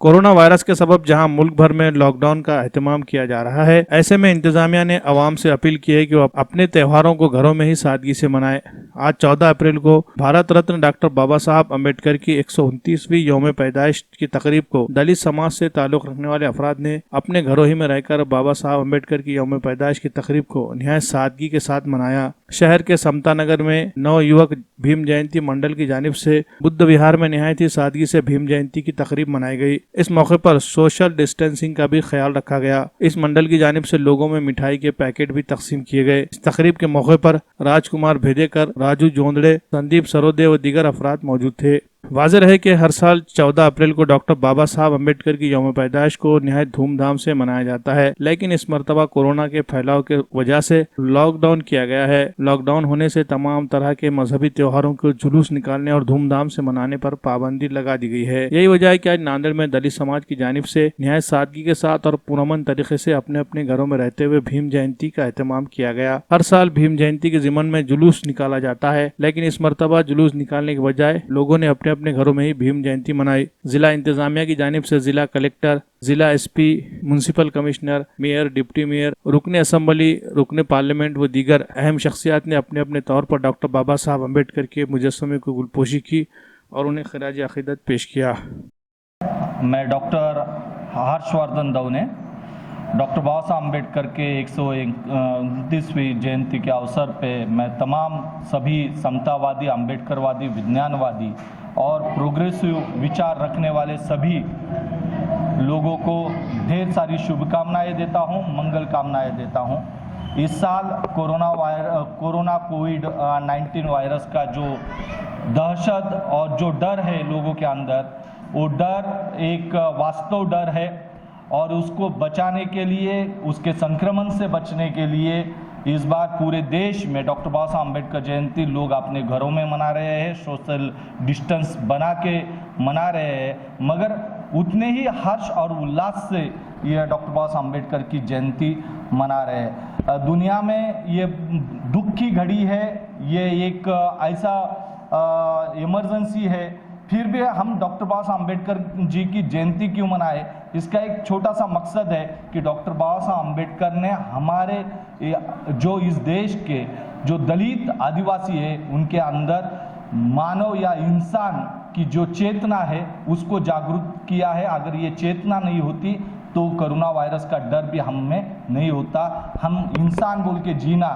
Corona virus के सबब जहां मुल्क भर में लॉकडाउन का एहतमाम किया जा रहा है, ऐसे में इंतजामिया ने अवाम से अपील की है कि वो अपने त्योहारों को घरों में ही सादगी से मनाएं। आज 14 अप्रैल को भारत रत्न डॉक्टर बाबा साहब अम्बेडकर की 129वीं यौम पैदाइश की तकरीब को दलित समाज से ताल्लुक रखने वाले अफराद ने अपने घरों ही में रहकर बाबा साहब अम्बेडकर की यौम पैदाइश की तकरीब को निहायत सादगी के साथ मनाया। शहर के समता नगर में नवयुवक भीम जयंती मंडल की जानिब से बुद्ध विहार में निहायत ही सादगी से भीम जयंती की तकरीब मनाई गई। इस मौके पर सोशल डिस्टेंसिंग का भी ख्याल रखा गया। इस मंडल की जानिब से लोगों में मिठाई के पैकेट भी तकसीम किए गए। इस तकरीब के मौके पर राजकुमार भेदेकर, राजू जोंदड़े, संदीप सरोदे व दीगर अफराद मौजूद थे। वाज़ेह रहे कि हर साल 14 अप्रैल को डॉक्टर बाबा साहब अम्बेडकर की यौम पैदाइश को निहायत धूमधाम से मनाया जाता है, लेकिन इस मरतबा कोरोना के फैलाव के वजह से लॉकडाउन किया गया है। लॉकडाउन होने से तमाम तरह के मजहबी त्योहारों को जुलूस निकालने और धूमधाम से मनाने पर पाबंदी लगा दी गई है। यही वजह है कि आज नांदेड़ में दलित समाज की जानिब से निहायत सादगी के साथ और पुरअमन तरीके से अपने अपने घरों में रहते हुए भीम जयंती का एहतमाम किया गया। हर साल भीम जयंती के ज़िमन में जुलूस निकाला जाता है, लेकिन इस मरतबा जुलूस निकालने के बजाय लोगों ने अपने अपने घरों में ही भीम जयंती मनाई। जिला इंतजामिया की जानिब से जिला कलेक्टर, जिला SP, municipal commissioner, mayor, deputy mayor, रुकने असम्बली, रुकने पार्लियामेंट व दीगर अहम शख्सियात ने अपने अपने तौर पर डॉक्टर बाबा साहब अम्बेडकर के मुजस्समे को गुलपोशी की और उन्हें खिराज अकीदत पेश किया। मैं डॉक्टर हर्षवर्धन दौने डॉक्टर बाबा साहब अम्बेडकर के 129वीं जयंती के अवसर पे मैं तमाम सभी समतावादी, अम्बेडकरवादी, विज्ञानवादी और प्रोग्रेसिव विचार रखने वाले सभी लोगों को ढेर सारी शुभकामनाएं देता हूं, मंगल कामनाएं देता हूं। इस साल कोरोना कोविड-19 वायरस का जो दहशत और जो डर है लोगों के अंदर, वो डर एक वास्तव डर है और उसको बचाने के लिए, उसके संक्रमण से बचने के लिए इस बार पूरे देश में डॉक्टर बाबा साहब अम्बेडकर जयंती लोग अपने घरों में मना रहे हैं, सोशल डिस्टेंस बना के मना रहे हैं, मगर उतने ही हर्ष और उल्लास से ये डॉक्टर बाबा साहब अम्बेडकर की जयंती मना रहे हैं। दुनिया में ये दुख की घड़ी है, ये एक ऐसा इमरजेंसी है, फिर भी हम डॉक्टर बाबा साहब अम्बेडकर जी की जयंती क्यों मनाए? इसका एक छोटा सा मकसद है कि डॉक्टर बाबा साहब अम्बेडकर ने हमारे जो इस देश के जो दलित आदिवासी है उनके अंदर मानव या इंसान की जो चेतना है उसको जागरूक किया है। अगर ये चेतना नहीं होती तो कोरोना वायरस का डर भी हम में नहीं होता। हम इंसान बोल के जीना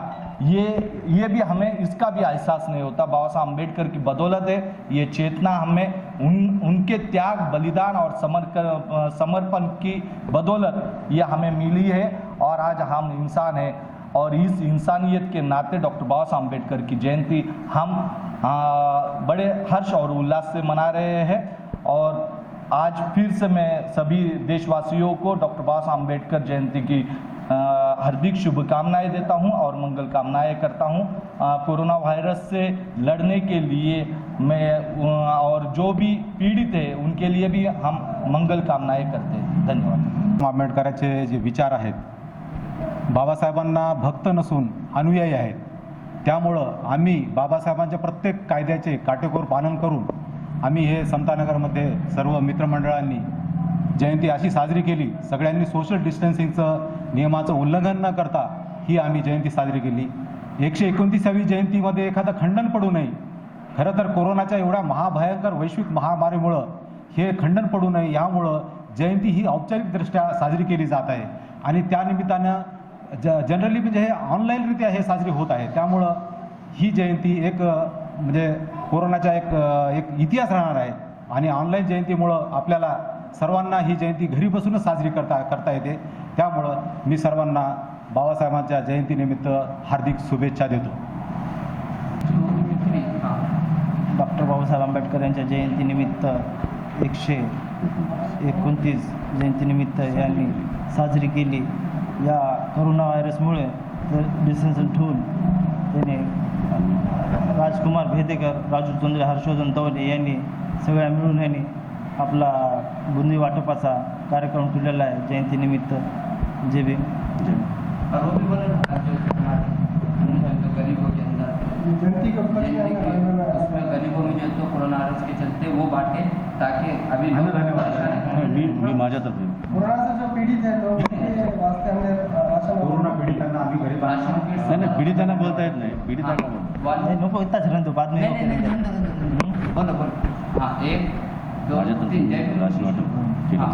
ये भी हमें इसका भी एहसास नहीं होता। बाबा साहब अम्बेडकर की बदौलत है ये चेतना हमें उनके त्याग, बलिदान और समर्पण की बदौलत ये हमें मिली है और आज हम इंसान हैं और इस इंसानियत के नाते डॉक्टर बाबा साहब अम्बेडकर की जयंती हम बड़े हर्ष और उल्लास से मना रहे हैं। और आज फिर से मैं सभी देशवासियों को डॉक्टर बाबा साहब अम्बेडकर जयंती की हार्दिक शुभकामनाएं देता हूं और मंगल कामनाएं करता हूं। कोरोना वायरस से लड़ने के लिए मैं और जो भी पीड़ित है उनके लिए भी हम मंगल कामनाएं करते हैं। धन्यवाद। आंबेडकरांचे जे विचार आहेत, बाबासाहेबांना भक्त नसून अनुयायी आहेत, त्यामुळं आम्ही बाबासाहेबांच्या प्रत्येक कायद्याचे काटेकोर पालन करून आम्ही हे समतानगरमध्ये सर्व मित्रमंडळांनी जयंती अशी साजरी केली। सगळ्यांनी सोशल डिस्टन्सिंगचं नियमाचं उल्लंघन न करता ही आम्ही जयंती साजरी केली। 129वी जयंतीमध्ये एखादं खंडन पडू नये। खरं तर कोरोनाच्या एवढ्या महाभयंकर वैश्विक महामारीमुळं हे खंडन पडू नये यामुळं जयंती ही औपचारिकदृष्ट्या साजरी केली जात आहे आणि त्यानिमित्तानं जनरली म्हणजे हे ऑनलाईनरित्या हे साजरी होत आहे। त्यामुळं ही जयंती एक म्हणजे कोरोनाचा एक इतिहास राहणार आहे आणि ऑनलाईन जयंतीमुळं आपल्याला सर्वांना ही जयंती घरी बसूनच साजरी करता येते। त्यामुळं मी सर्वांना बाबासाहेबांच्या जयंतीनिमित्त हार्दिक शुभेच्छा देतो। डॉक्टर बाबासाहेब आंबेडकर यांच्या जयंतीनिमित्त 129 जयंतीनिमित्त यांनी साजरी केली। या कोरोना व्हायरसमुळे डिस्टन्स ठेवून त्याने राजकुमार भेदेकर, राजू जोंदळे, हर्षवर्धन दौने यांनी सगळ्या मिळून यांनी आपला बुंदी वाटपाचा कार्यक्रम ठेवलेला आहे जयंतीनिमित्त। जय भीम। गरीबों में जो तो कोरोना वायरस के चलते वो बांटे ताकि अभी लोग मी माझ्यातर्फे कोरोना से जो पीड़ित है लोग उनके वास्ते हमने राशन कोरोना पीडितांना आम्ही घरी राशन बांधतो. किट नाही पीडितांना बोलता येत नाही पीडितांना बोलतो नहीं, नको इतना झरण दो बाद में नहीं ओके नहीं नहीं नहीं, करेंगे। बोलो बोलो हाँ 1 2 माझ्यातर्फे 3 राशन वाटप केलं. हाँ